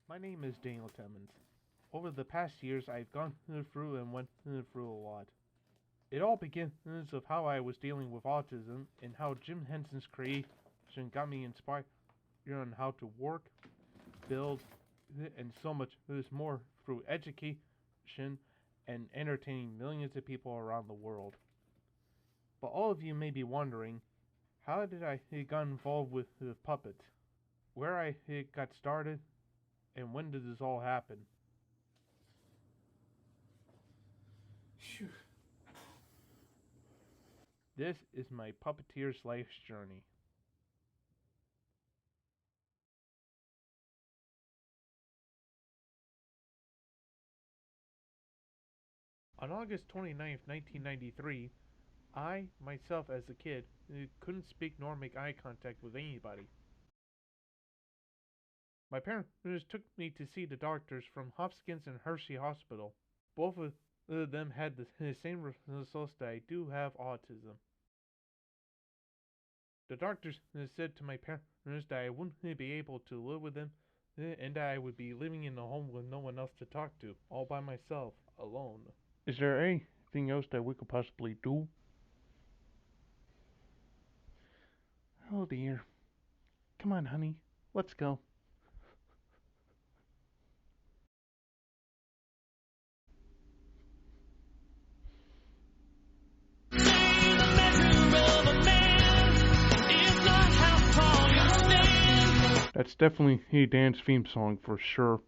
My name is Daniel Timmons. Over the past years, I've gone through and went through a lot. It all begins of how I was dealing with autism and how Jim Henson's creation got me inspired on how to work, build, and so much more through education and entertaining millions of people around the world. But all of you may be wondering, how did I get involved with puppets? Where I got started, and when did this all happen? Phew. This is my puppeteer's life's journey. On August 29th, 1993, I, myself as a kid, couldn't speak nor make eye contact with anybody. My parents took me to see the doctors from Hopkins and Hershey Hospital. Both of them had the same results that I do have autism. The doctors said to my parents that I wouldn't be able to live with them and that I would be living in a home with no one else to talk to, all by myself, alone. Is there anything else that we could possibly do? Oh dear. Come on, honey. Let's go. That's definitely a dance theme song for sure.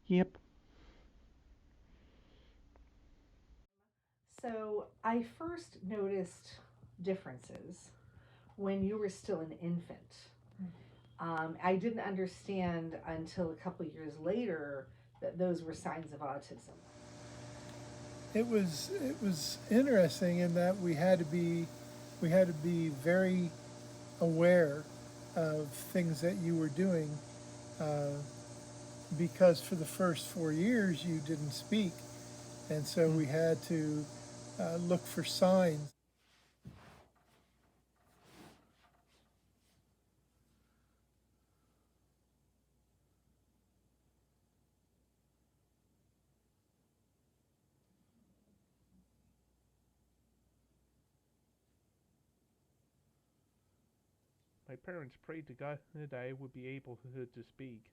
Yep. So I first noticed differences when you were still an infant. I didn't understand until a couple years later that those were signs of autism. It was interesting in that we had to be very aware of things that you were doing uh, because for the first 4 years you didn't speak, and so we had to look for signs. My parents prayed to God that I would be able to speak.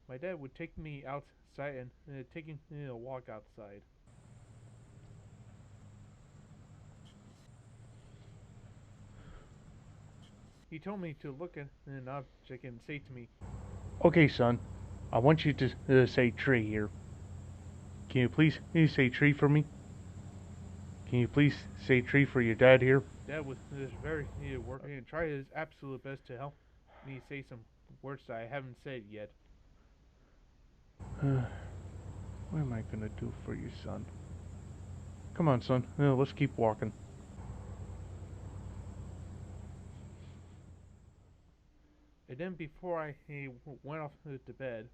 My dad would take me outside and taking me a walk outside. He told me to look at an object and say to me, "Okay, son, I want you to say tree here. Can you please say tree for me? Can you please say tree for your dad here?" Dad was very working and tried his absolute best to help me say some words that I haven't said yet. What am I gonna do for you, son? Come on, son. Let's keep walking. And then before I went off to bed,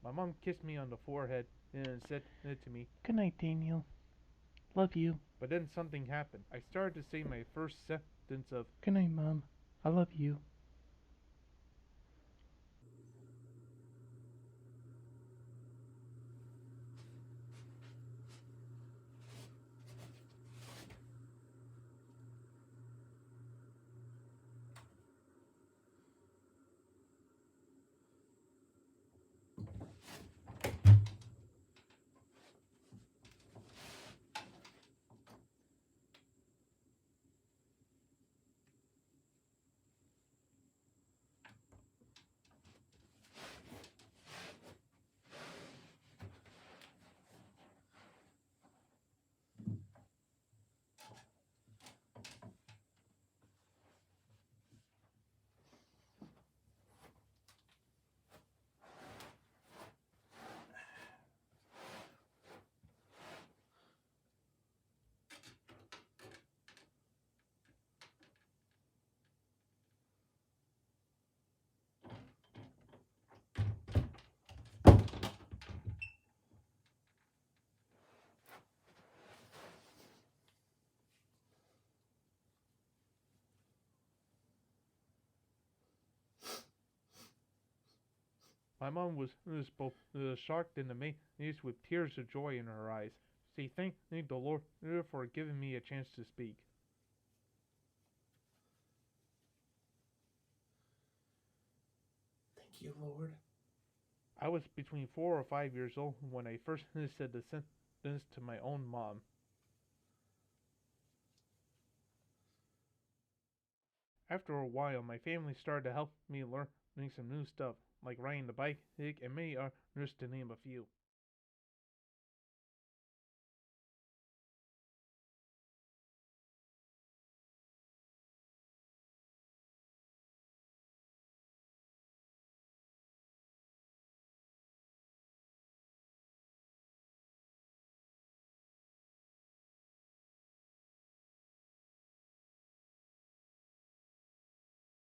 my mom kissed me on the forehead and said to me, "Good night, Daniel. Love you." But then something happened. I started to say my first sentence of, "Good night, Mom. I love you." My mom was both shocked and amazed with tears of joy in her eyes. She thanked the Lord for giving me a chance to speak. Thank you, Lord. I was between 4 or 5 years old when I first said the sentence to my own mom. After a while, my family started to help me learn some new stuff, like riding the bike and many others to name a few.